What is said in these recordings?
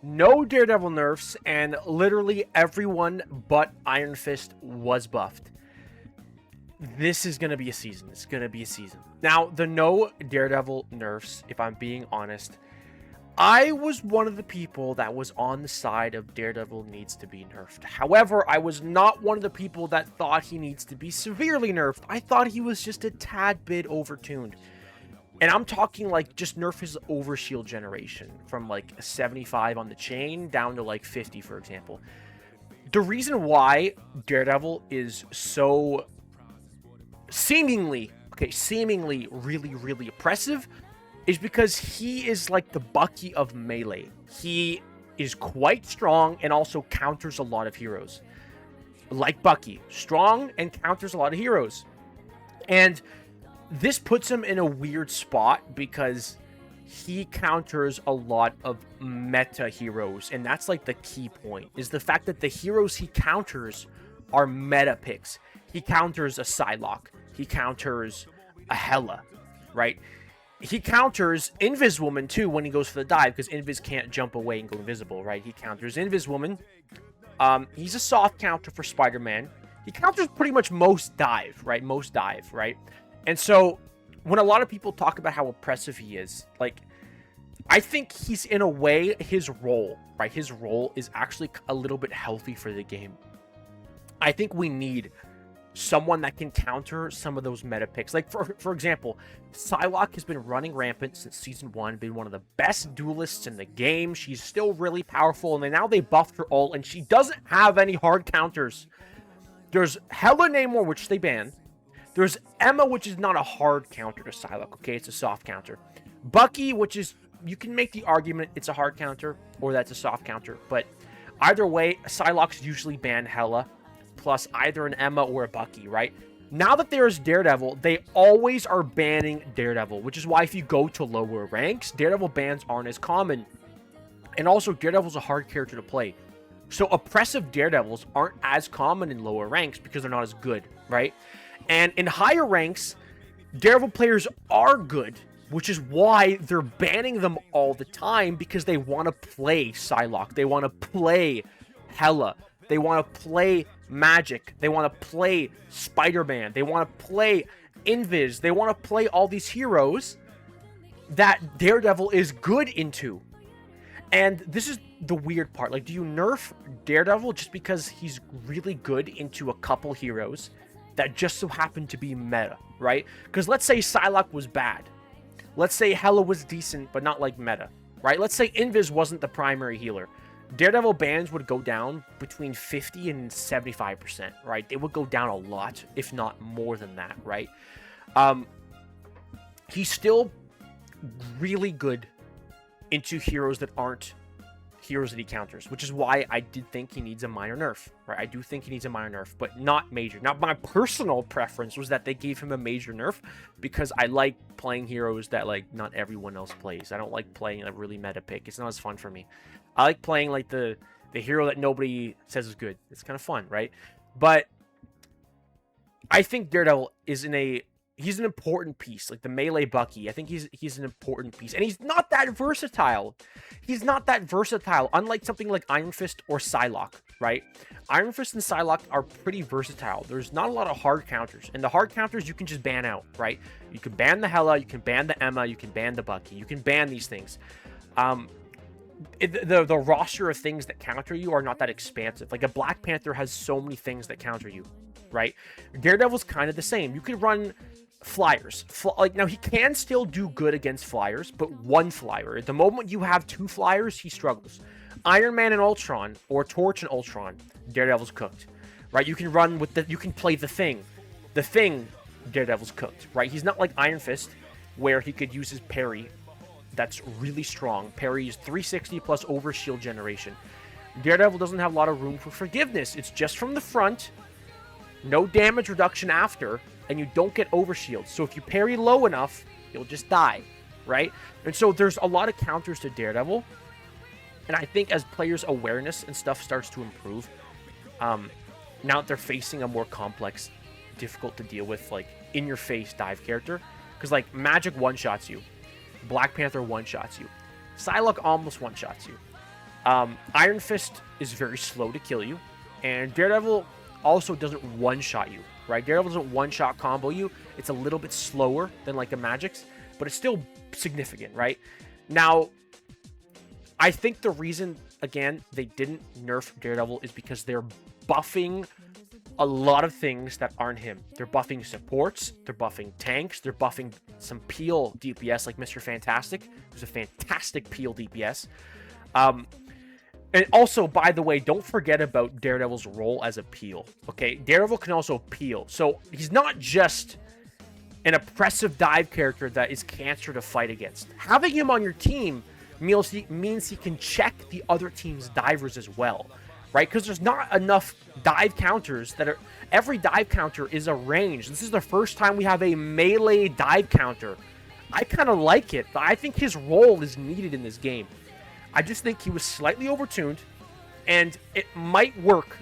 no Daredevil nerfs, and literally everyone but Iron Fist was buffed. This is going to be a season. It's going to be a season. Now, the no Daredevil nerfs, if I'm being honest, I was one of the people that was on the side of Daredevil needs to be nerfed. However, I was not one of the people that thought he needs to be severely nerfed. I thought he was just a tad bit overtuned. And I'm talking like just nerf his overshield generation from like 75 on the chain down to like 50, for example. The reason why Daredevil is so seemingly really, really oppressive is because he is like the Bucky of melee. He is quite strong and also counters a lot of heroes. Like Bucky, strong and counters a lot of heroes. And this puts him in a weird spot because he counters a lot of meta heroes. And that's like the key point, is the fact that the heroes he counters are meta picks. He counters a Psylocke. He counters a Hela, right? He counters Invis Woman too when he goes for the dive, because Invis can't jump away and go invisible, right? He counters Invis Woman. He's a soft counter for Spider-Man. He counters pretty much most dive, right? Most dive, right? And so when a lot of people talk about how oppressive he is, like, I think he's in a way, his role, right? His role is actually a little bit healthy for the game. I think we need someone that can counter some of those meta picks. Like, for example, Psylocke has been running rampant since Season 1, been one of the best duelists in the game. She's still really powerful, and now they buffed her ult, and she doesn't have any hard counters. There's Hela Namor, which they banned. There's Emma, which is not a hard counter to Psylocke, okay? It's a soft counter. Bucky, which is, you can make the argument it's a hard counter, or that's a soft counter, but either way, Psylocke's usually banned Hela, plus either an Emma or a Bucky, right? Now that there's Daredevil, they always are banning Daredevil, which is why if you go to lower ranks, Daredevil bans aren't as common. And also, Daredevil's a hard character to play. So oppressive Daredevils aren't as common in lower ranks because they're not as good, right? And in higher ranks, Daredevil players are good, which is why they're banning them all the time, because they want to play Psylocke. They want to play Hela. They want to play Magic. They want to play Spider-Man. They want to play Invis. They want to play all these heroes that Daredevil is good into. And this is the weird part. Like, do you nerf Daredevil just because he's really good into a couple heroes that just so happen to be meta, right? Because let's say Psylocke was bad. Let's say Hela was decent, but not like meta, right? Let's say Invis wasn't the primary healer. Daredevil bans would go down between 50 and 75%, right? They would go down a lot, if not more than that, right? He's still really good into heroes that aren't heroes that he counters, which is why I did think he needs a minor nerf, right? I do think he needs a minor nerf, but not major. Now, my personal preference was that they gave him a major nerf because I like playing heroes that, like, not everyone else plays. I don't like playing a really meta pick. It's not as fun for me. I like playing, like, the hero that nobody says is good. It's kind of fun, right? But I think Daredevil is he's an important piece, like the melee Bucky. I think he's an important piece, and he's not that versatile. He's not that versatile, unlike something like Iron Fist or Psylocke, right? Iron Fist and Psylocke are pretty versatile. There's not a lot of hard counters, and the hard counters you can just ban out, right? You can ban the Hela, you can ban the Emma, you can ban the Bucky, you can ban these things. The roster of things that counter you are not that expansive. Like a Black Panther has so many things that counter you, right? Daredevil's kind of the same. You can run flyers. Now, he can still do good against flyers, but one flyer. At the moment you have two flyers, he struggles. Iron Man and Ultron, or Torch and Ultron, Daredevil's cooked, right? You can run with you can play the Thing. The Thing, Daredevil's cooked, right? He's not like Iron Fist, where he could use his parry. That's really strong. Parry is 360 plus overshield generation. Daredevil doesn't have a lot of room for forgiveness. It's just from the front, no damage reduction after, and you don't get overshield. So if you parry low enough, you'll just die, right? And so there's a lot of counters to Daredevil. And I think as players' awareness and stuff starts to improve, now that they're facing a more complex, difficult to deal with, like, in-your-face dive character, because, like, Magic one-shots you. Black Panther one-shots you. Psylocke almost one-shots you. Iron Fist is very slow to kill you, and Daredevil also doesn't one-shot you, right? Daredevil doesn't one-shot combo you. It's a little bit slower than like a Magic's, but it's still significant, right? Now, I think the reason, again, they didn't nerf Daredevil is because they're buffing a lot of things that aren't him. They're buffing supports, they're buffing tanks, they're buffing some peel DPS like Mr. Fantastic, who's a fantastic peel DPS. And also, by the way, don't forget about Daredevil's role as a peel, okay? Daredevil can also peel, so he's not just an oppressive dive character that is cancer to fight against. Having him on your team means he can check the other team's divers as well, right? Because there's not enough dive counters that are... Every dive counter is a range. This is the first time we have a melee dive counter. I kind of like it, but I think his role is needed in this game. I just think he was slightly overtuned, and it might work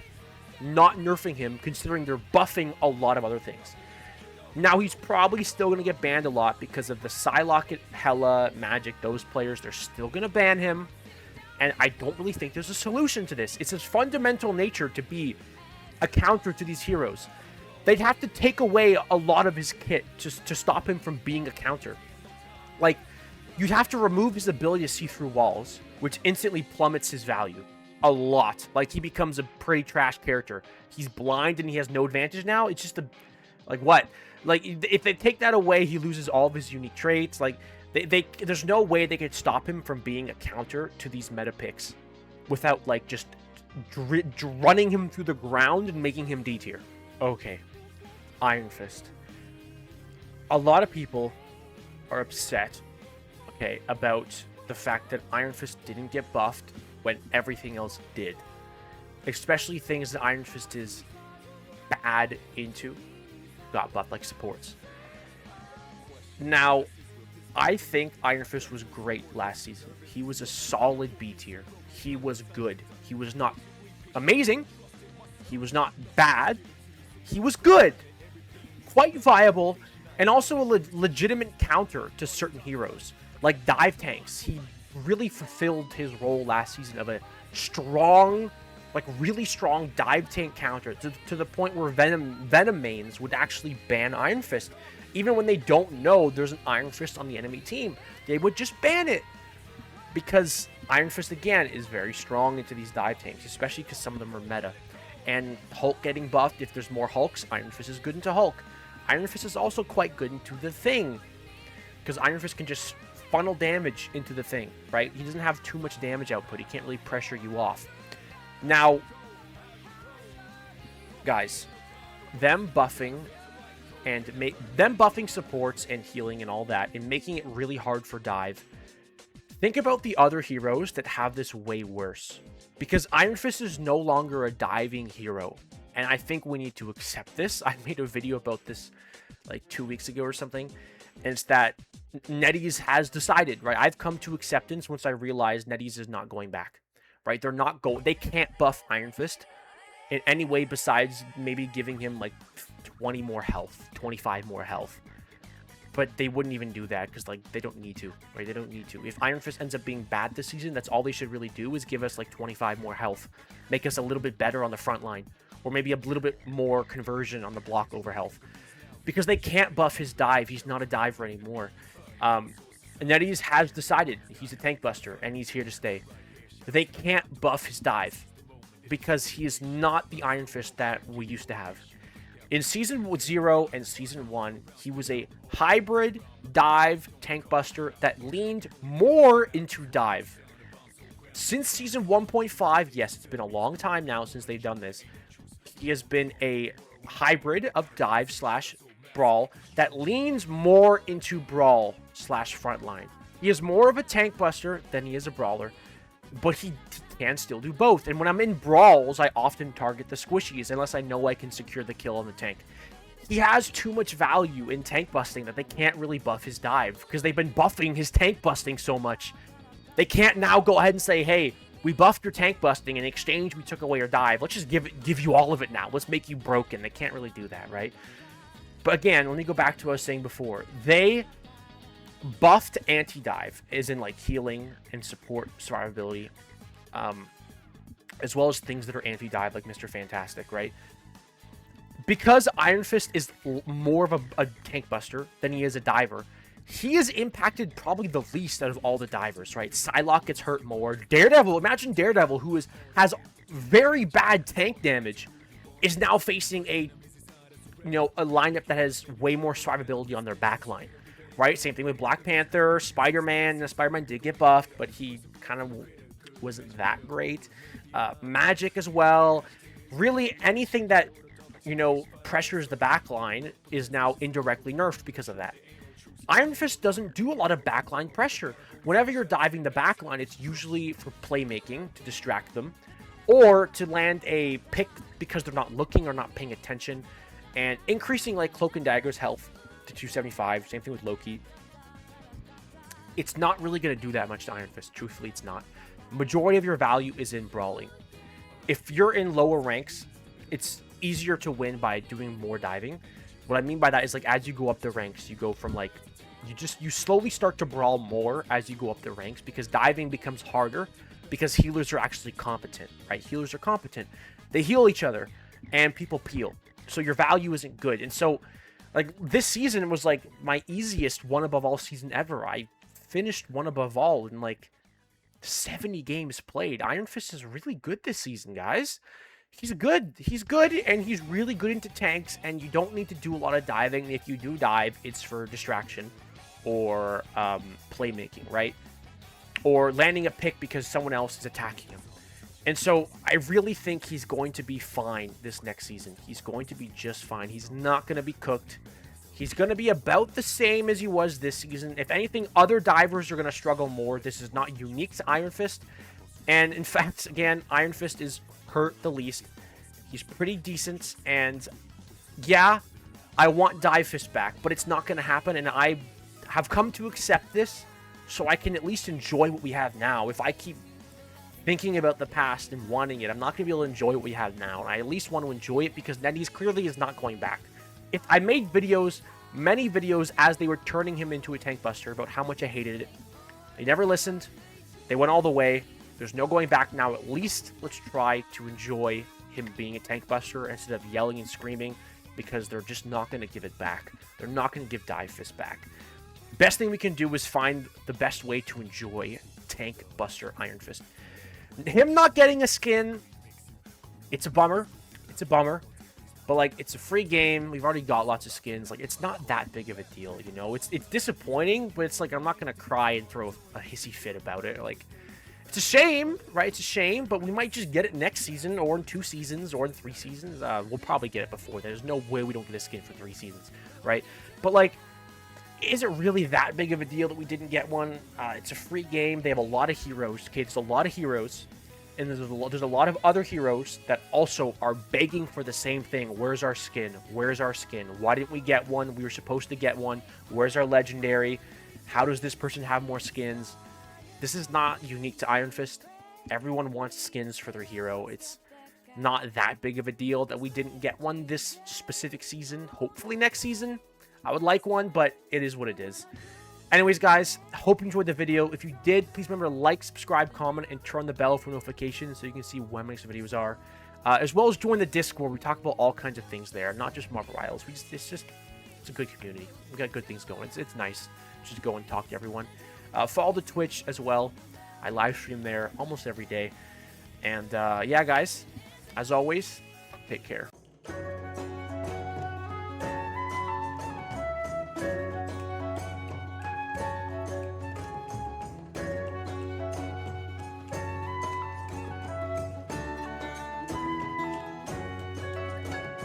not nerfing him, considering they're buffing a lot of other things. Now, he's probably still going to get banned a lot because of the Psylocke, Hela, Magic, those players. They're still going to ban him, and I don't really think there's a solution to this. It's his fundamental nature to be a counter to these heroes. They'd have to take away a lot of his kit just to stop him from being a counter. Like, you'd have to remove his ability to see through walls, which instantly plummets his value a lot. Like, he becomes a pretty trash character. He's blind and he has no advantage now. It's just a... Like, what? Like, if they take that away, he loses all of his unique traits. Like, there's no way they could stop him from being a counter to these meta picks without, like, just running him through the ground and making him D tier. Okay. Iron Fist. A lot of people are upset, okay, about the fact that Iron Fist didn't get buffed when everything else did. Especially things that Iron Fist is bad into. Got buffed, like supports. Now, I think Iron Fist was great last season. He was a solid B tier. He was good. He was not amazing. He was not bad. He was good. Quite viable, and also a legitimate counter to certain heroes. Like dive tanks. He really fulfilled his role last season of a strong... like really strong dive tank counter to the point where Venom mains would actually ban Iron Fist. Even when they don't know there's an Iron Fist on the enemy team, they would just ban it. Because Iron Fist, again, is very strong into these dive tanks, especially because some of them are meta. And Hulk getting buffed, if there's more Hulks, Iron Fist is good into Hulk. Iron Fist is also quite good into the Thing, because Iron Fist can just funnel damage into the Thing, right? He doesn't have too much damage output. He can't really pressure you off. Now, guys, them buffing supports and healing and all that, and making it really hard for dive. Think about the other heroes that have this way worse, because Iron Fist is no longer a diving hero, and I think we need to accept this. I made a video about this like 2 weeks ago or something, and it's that NetEase has decided, right? I've come to acceptance once I realized NetEase is not going back. Right, they can't buff Iron Fist in any way besides maybe giving him like 20 more health, 25 more health. But they wouldn't even do that because, like, they don't need to, right? They don't need to. If Iron Fist ends up being bad this season, that's all they should really do is give us like 25 more health, make us a little bit better on the front line, or maybe a little bit more conversion on the block over health, because they can't buff his dive. He's not a diver anymore. And NetEase has decided he's a tank buster and he's here to stay. They can't buff his dive because he is not the Iron Fist that we used to have. In Season 0 and Season 1, he was a hybrid dive tank buster that leaned more into dive. Since Season 1.5, yes, it's been a long time now since they've done this, he has been a hybrid of dive / brawl that leans more into brawl / frontline. He is more of a tank buster than he is a brawler, but he can still do both. And when I'm in brawls, I often target the squishies unless I know I can secure the kill on the tank. He has too much value in tank busting that they can't really buff his dive because they've been buffing his tank busting so much. They can't now go ahead and say, hey, we buffed your tank busting, in exchange we took away your dive. Let's just give you all of it now. Let's make you broken. They can't really do that, right? But again, let me go back to what I was saying before. They buffed anti-dive, as in like healing and support survivability, as well as things that are anti-dive, like Mr. Fantastic, right? Because Iron Fist is more of a tank buster than he is a diver, he is impacted probably the least out of all the divers, right? Psylocke gets hurt more. Daredevil, imagine Daredevil, who has very bad tank damage, is now facing a lineup that has way more survivability on their back line, right? Same thing with Black Panther, Spider-Man. Spider-Man did get buffed, but he kind of wasn't that great. Magic as well. Really, anything that pressures the back line is now indirectly nerfed because of that. Iron Fist doesn't do a lot of backline pressure. Whenever you're diving the backline, it's usually for playmaking to distract them, or to land a pick because they're not looking or not paying attention, and increasing like Cloak and Dagger's health to 275. Same thing with Loki. It's not really going to do that much to Iron Fist. Truthfully, it's not. Majority of your value is in brawling. If you're in lower ranks, it's easier to win by doing more diving. What I mean by that is, like, as you go up the ranks, you go from like you slowly start to brawl more as you go up the ranks, because diving becomes harder because healers are actually competent, right? Healers are competent. They heal each other and people peel. So your value isn't good. And so, like, this season was like my easiest one above all season ever. I finished one above all in like 70 games played. Iron Fist is really good this season, guys. He's good, and he's really good into tanks, and you don't need to do a lot of diving. If you do dive, it's for distraction or playmaking, right? Or landing a pick because someone else is attacking him. And so I really think he's going to be fine this next season. He's going to be just fine. He's not going to be cooked. He's going to be about the same as he was this season. If anything, other divers are going to struggle more. This is not unique to Iron Fist. And in fact, again, Iron Fist is hurt the least. He's pretty decent, and yeah, I want Dive Fist back, but it's not going to happen, and I have come to accept this so I can at least enjoy what we have now. If I keep thinking about the past and wanting it, I'm not going to be able to enjoy what we have now, and I at least want to enjoy it because Netties clearly is not going back. If I made videos, many videos, as they were turning him into a tank buster about how much I hated it, they never listened. They went all the way. There's no going back now. At least let's try to enjoy him being a tank buster instead of yelling and screaming, because they're just not going to give it back. They're not going to give Dive Fist back. Best thing we can do is find the best way to enjoy tank buster Iron Fist. Him not getting a skin, it's a bummer. It's a bummer. But, like, it's a free game. We've already got lots of skins. Like, it's not that big of a deal, you know? It's disappointing, but it's like I'm not going to cry and throw a hissy fit about it. Like, it's a shame, right? It's a shame, but we might just get it next season, or in 2 seasons, or in 3 seasons. We'll probably get it before. There's no way we don't get a skin for 3 seasons, right? But, like, is it really that big of a deal that we didn't get one? It's a free game. They have a lot of heroes. Okay, there's a lot of heroes, and there's a lot of other heroes that also are begging for the same thing. Where's our skin? Where's our skin? Why didn't we get one? We were supposed to get one. Where's our legendary? How does this person have more skins? This is not unique to Iron Fist. Everyone wants skins for their hero. It's not that big of a deal that we didn't get one this specific season. Hopefully next season, I would like one, but it is what it is. Anyways, guys, hope you enjoyed the video. If you did, please remember to like, subscribe, comment, and turn the bell for notifications so you can see when my next videos are. As well as join the Discord. We talk about all kinds of things there, not just Marvel Rivals. It's a good community. We got good things going. It's nice. Just go and talk to everyone. Follow the Twitch as well. I live stream there almost every day. And yeah, guys, as always, take care.